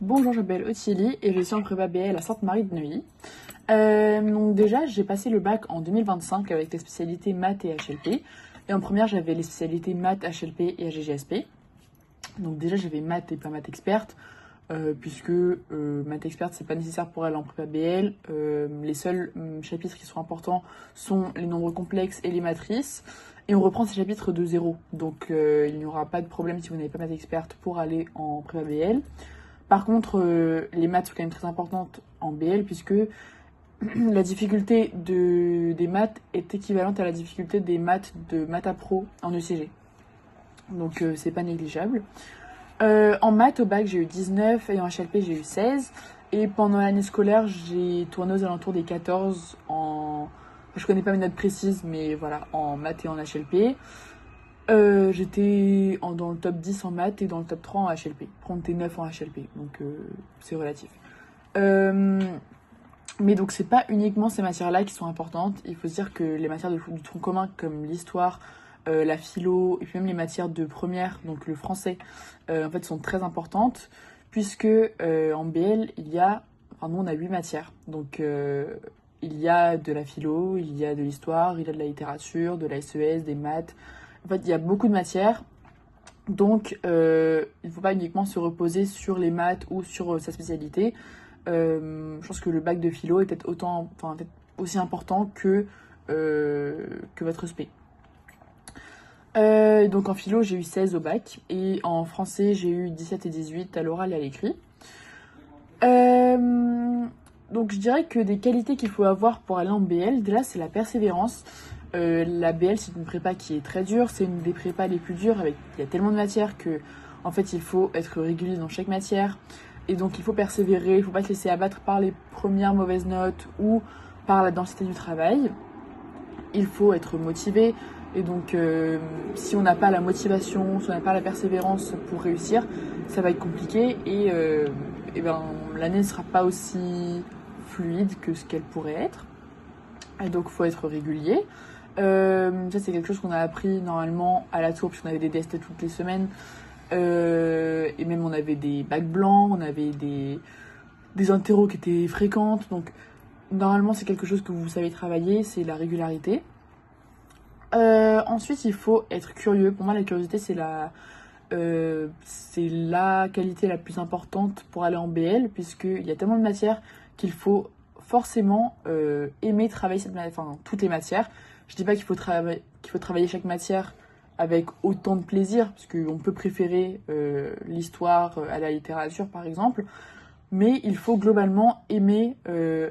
Bonjour, je m'appelle Ottilie et je suis en prépa BL à Sainte-Marie de Neuilly. Donc déjà, j'ai passé le bac en 2025 avec les spécialités maths et HLP. Et en première, j'avais les spécialités maths, HLP et AGGSP. Donc déjà, j'avais maths et pas maths experte, puisque maths experte, c'est pas nécessaire pour elle en prépa BL. Les seuls chapitres qui sont importants sont les nombres complexes et les matrices. Et on reprend ces chapitres de zéro. Donc il n'y aura pas de problème si vous n'avez pas maths experte pour aller en prépa BL. Par contre, les maths sont quand même très importantes en BL puisque la difficulté des maths est équivalente à la difficulté des maths de Maths Pro en ECG. Donc c'est pas négligeable. En maths, au bac, j'ai eu 19 et en HLP, j'ai eu 16. Et pendant l'année scolaire, j'ai tourné aux alentours des 14 en... Je connais pas mes notes précises, mais voilà, en maths et en HLP. J'étais dans le top 10 en maths et dans le top 3 en HLP. Prendre tes 9 en HLP, donc c'est relatif. Mais donc c'est pas uniquement ces matières-là qui sont importantes. Il faut se dire que les matières du tronc commun comme l'histoire, la philo et puis même les matières de première, donc le français, en fait sont très importantes puisque en BL nous on a 8 matières. Donc il y a de la philo, il y a de l'histoire, il y a de la littérature, de la SES, des maths. En fait, il y a beaucoup de matières, donc il ne faut pas uniquement se reposer sur les maths ou sur sa spécialité. Je pense que le bac de philo est peut-être aussi important que votre spé. Donc en philo, j'ai eu 16 au bac, et en français, j'ai eu 17 et 18 à l'oral et à l'écrit. Donc je dirais que des qualités qu'il faut avoir pour aller en BL, déjà c'est la persévérance. La BL, c'est une prépa qui est très dure, c'est une des prépas les plus dures, il y a tellement de matières que en fait il faut être régulier dans chaque matière, et donc il faut persévérer, il ne faut pas se laisser abattre par les premières mauvaises notes ou par la densité du travail. Il faut être motivé, et donc si on n'a pas la motivation, si on n'a pas la persévérance pour réussir, ça va être compliqué, et l'année ne sera pas aussi fluide que ce qu'elle pourrait être. Et donc il faut être régulier. Ça c'est quelque chose qu'on a appris normalement à la tour, puisqu'on avait des tests toutes les semaines, et même on avait des bacs blancs, on avait des interros qui étaient fréquentes, donc normalement c'est quelque chose que vous savez travailler, c'est la régularité. Ensuite il faut être curieux. Pour moi la curiosité c'est la qualité la plus importante pour aller en BL, puisqu'il y a tellement de matières qu'il faut forcément aimer travailler toutes les matières. Je dis pas qu'il faut travailler chaque matière avec autant de plaisir, parce qu'on peut préférer l'histoire à la littérature par exemple, mais il faut globalement aimer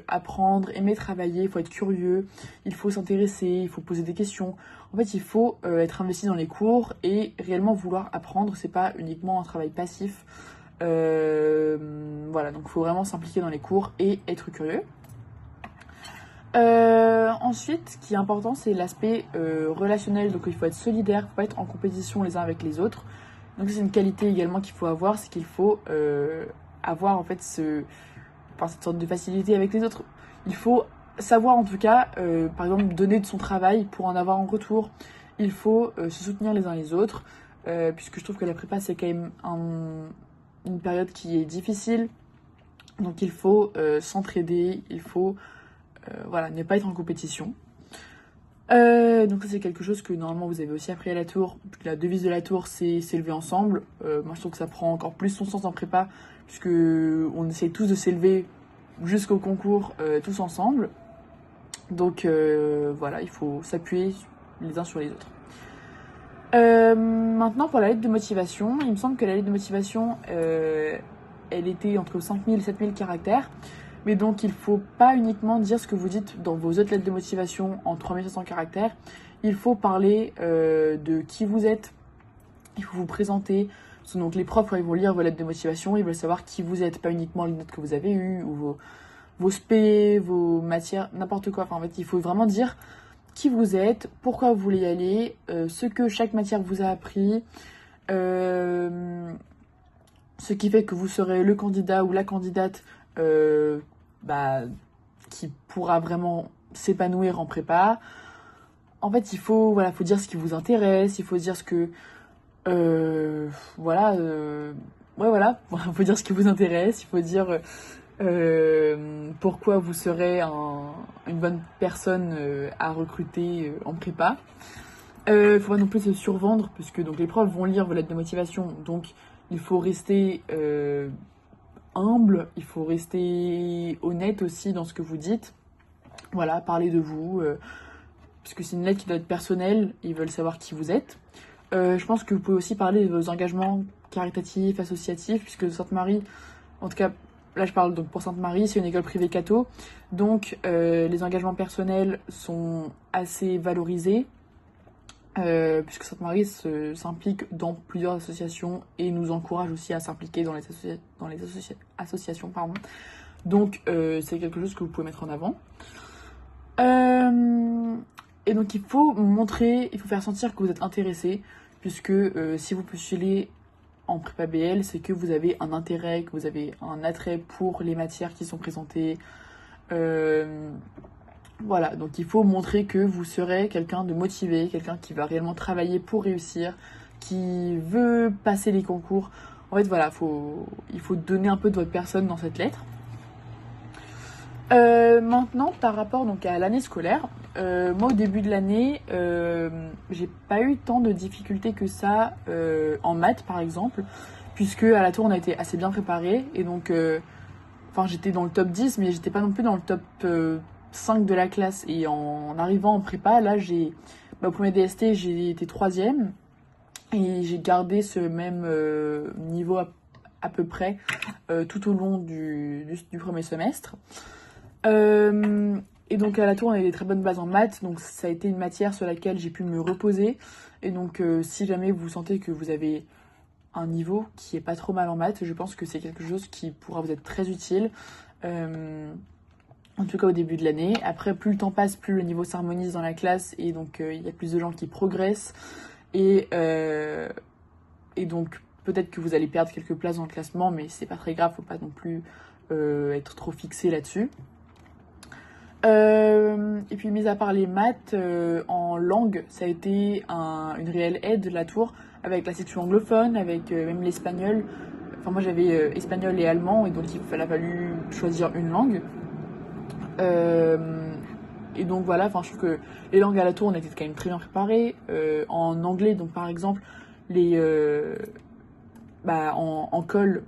apprendre, aimer travailler, il faut être curieux, il faut s'intéresser, il faut poser des questions. En fait, il faut être investi dans les cours et réellement vouloir apprendre, c'est pas uniquement un travail passif. Voilà, donc il faut vraiment s'impliquer dans les cours et être curieux. Ensuite, ce qui est important, c'est l'aspect relationnel. Donc il faut être solidaire, il ne faut pas être en compétition les uns avec les autres. Donc c'est une qualité également qu'il faut avoir, c'est qu'il faut avoir en fait cette sorte de facilité avec les autres. Il faut savoir en tout cas, par exemple, donner de son travail pour en avoir en retour. Il faut se soutenir les uns les autres, puisque je trouve que la prépa c'est quand même une période qui est difficile. Donc il faut s'entraider, il faut ne pas être en compétition. Donc ça c'est quelque chose que normalement vous avez aussi appris à la tour. La devise de la tour c'est s'élever ensemble. Moi je trouve que ça prend encore plus son sens en prépa, puisque on essaie tous de s'élever jusqu'au concours tous ensemble. Donc il faut s'appuyer les uns sur les autres. Maintenant pour la lettre de motivation, il me semble que la lettre de motivation elle était entre 5000 et 7000 caractères. Mais donc, il ne faut pas uniquement dire ce que vous dites dans vos autres lettres de motivation en 3500 caractères. Il faut parler de qui vous êtes. Il faut vous présenter. Donc, les profs, quand ils vont lire vos lettres de motivation, ils veulent savoir qui vous êtes, pas uniquement les notes que vous avez eues, ou vos spé, vos matières, n'importe quoi. Enfin, en fait, il faut vraiment dire qui vous êtes, pourquoi vous voulez y aller, ce que chaque matière vous a appris, ce qui fait que vous serez le candidat ou la candidate qui pourra vraiment s'épanouir en prépa. En fait, il faut dire ce qui vous intéresse, il faut dire ce que ouais, voilà, il faut dire ce qui vous intéresse, il faut dire pourquoi vous serez une bonne personne à recruter en prépa. Faut pas non plus se survendre, puisque donc les profs vont lire vos lettres de motivation, donc il faut rester humble, il faut rester honnête aussi dans ce que vous dites. Voilà, parler de vous, puisque c'est une lettre qui doit être personnelle, ils veulent savoir qui vous êtes. Je pense que vous pouvez aussi parler de vos engagements caritatifs, associatifs, puisque Sainte-Marie, en tout cas, là je parle donc pour Sainte-Marie, c'est une école privée catho, donc les engagements personnels sont assez valorisés, puisque Sainte-Marie s'implique dans plusieurs associations et nous encourage aussi à s'impliquer dans les associations. Pardon. Donc c'est quelque chose que vous pouvez mettre en avant. Et donc il faut faire sentir que vous êtes intéressé, puisque si vous postulez en prépa BL, c'est que vous avez un intérêt, que vous avez un attrait pour les matières qui sont présentées. Voilà, donc il faut montrer que vous serez quelqu'un de motivé, quelqu'un qui va réellement travailler pour réussir, qui veut passer les concours. En fait, voilà, il faut donner un peu de votre personne dans cette lettre. Maintenant, par rapport donc, à l'année scolaire, moi au début de l'année, j'ai pas eu tant de difficultés que ça en maths par exemple, puisque à la tour on a été assez bien préparés, et donc j'étais dans le top 10, mais j'étais pas non plus dans le top 5 de la classe, et en arrivant en prépa, là au premier DST j'ai été 3e, et j'ai gardé ce même niveau à peu près tout au long du premier semestre. Et donc à la tour on avait des très bonnes bases en maths, donc ça a été une matière sur laquelle j'ai pu me reposer. Et donc si jamais vous sentez que vous avez un niveau qui est pas trop mal en maths, je pense que c'est quelque chose qui pourra vous être très utile, en tout cas au début de l'année. Après, plus le temps passe, plus le niveau s'harmonise dans la classe, et donc il y a plus de gens qui progressent, et donc peut-être que vous allez perdre quelques places dans le classement, mais c'est pas très grave, faut pas non plus être trop fixé là-dessus. Et puis mis à part les maths, en langue, ça a été une réelle aide la tour, avec la section anglophone, avec même l'espagnol. Enfin moi j'avais espagnol et allemand, et donc il a fallu choisir une langue. Et donc voilà, je trouve que les langues à la tour on était quand même très bien préparés. En anglais, donc par exemple, en colle,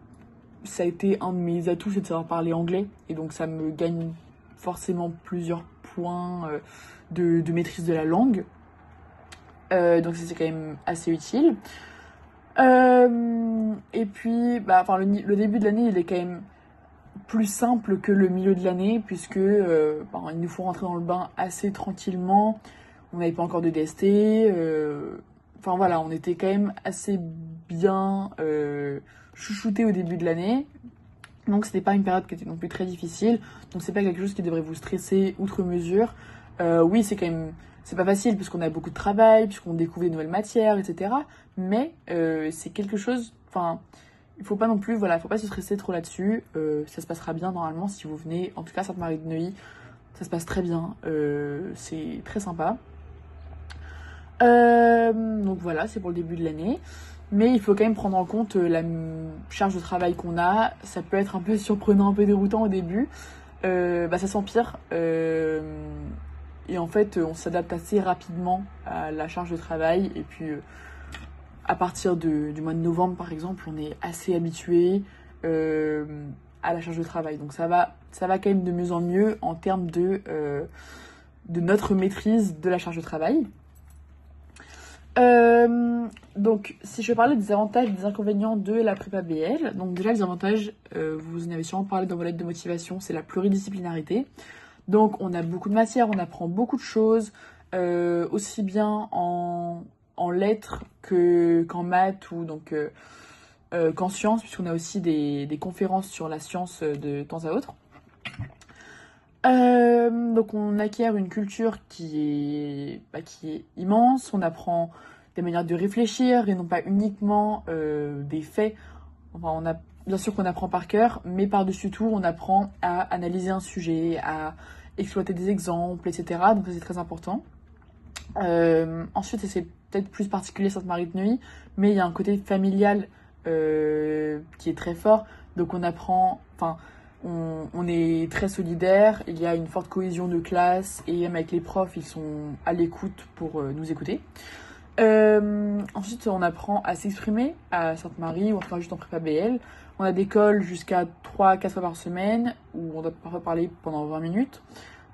ça a été un de mes atouts, c'est de savoir parler anglais, et donc ça me gagne forcément plusieurs points de maîtrise de la langue. Donc c'est quand même assez utile. Et puis, le début de l'année, il est quand même plus simple que le milieu de l'année, puisque il nous faut rentrer dans le bain assez tranquillement. On n'avait pas encore de DST. On était quand même assez bien chouchoutés au début de l'année. Donc c'était pas une période qui était non plus très difficile, donc c'est pas quelque chose qui devrait vous stresser outre mesure. Oui, c'est pas facile puisqu'on a beaucoup de travail, puisqu'on découvre des nouvelles matières, etc. Mais c'est quelque chose, il faut pas non plus, faut pas se stresser trop là-dessus. Ça se passera bien normalement si vous venez, en tout cas Sainte-Marie de Neuilly, ça se passe très bien, c'est très sympa. Donc voilà, c'est pour le début de l'année. Mais il faut quand même prendre en compte la charge de travail qu'on a. Ça peut être un peu surprenant, un peu déroutant au début. Ça s'empire. Et en fait, on s'adapte assez rapidement à la charge de travail. Et puis, à partir du mois de novembre, par exemple, on est assez habitué à la charge de travail. Donc ça va quand même de mieux en mieux en termes de notre maîtrise de la charge de travail. Donc, si je parlais des avantages et des inconvénients de la prépa BL, donc déjà les avantages, vous en avez sûrement parlé dans vos lettres de motivation, c'est la pluridisciplinarité. Donc, on a beaucoup de matières, on apprend beaucoup de choses, aussi bien en lettres qu'en maths ou donc qu'en sciences, puisqu'on a aussi des conférences sur la science de temps à autre. Donc on acquiert une culture qui est immense, on apprend des manières de réfléchir et non pas uniquement des faits. Bien sûr qu'on apprend par cœur, mais par-dessus tout on apprend à analyser un sujet, à exploiter des exemples, etc. Donc ça c'est très important. Ensuite, c'est peut-être plus particulier Sainte-Marie de Neuilly, mais il y a un côté familial qui est très fort. Donc on apprend, enfin, on est très solidaire, il y a une forte cohésion de classe et même avec les profs, ils sont à l'écoute pour nous écouter. Ensuite, on apprend à s'exprimer à Sainte-Marie ou enfin juste en prépa BL. On a des calls jusqu'à 3-4 fois par semaine où on doit parfois parler pendant 20 minutes.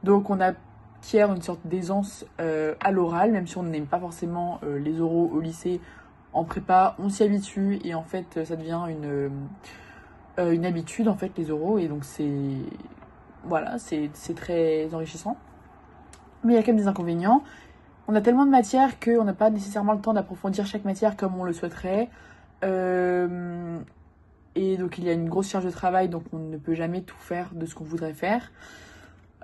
Donc on acquiert une sorte d'aisance à l'oral, même si on n'aime pas forcément les oraux au lycée. En prépa, on s'y habitue et en fait, ça devient une habitude en fait les oraux et donc c'est très enrichissant. Mais il y a quand même des inconvénients. On a tellement de matières qu'on n'a pas nécessairement le temps d'approfondir chaque matière comme on le souhaiterait. Et donc il y a une grosse charge de travail, donc on ne peut jamais tout faire de ce qu'on voudrait faire.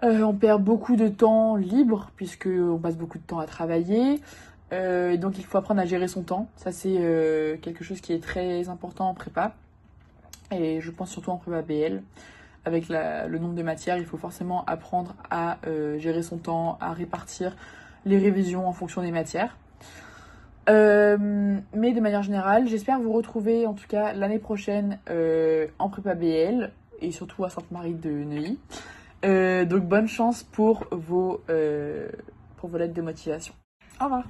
On perd beaucoup de temps libre, puisqu'on passe beaucoup de temps à travailler. Et donc il faut apprendre à gérer son temps. Ça c'est quelque chose qui est très important en prépa. Et je pense surtout en prépa BL. Avec le nombre de matières, il faut forcément apprendre à gérer son temps, à répartir les révisions en fonction des matières. Mais de manière générale, j'espère vous retrouver en tout cas l'année prochaine en prépa BL et surtout à Sainte-Marie de Neuilly. Donc bonne chance pour vos lettres de motivation. Au revoir.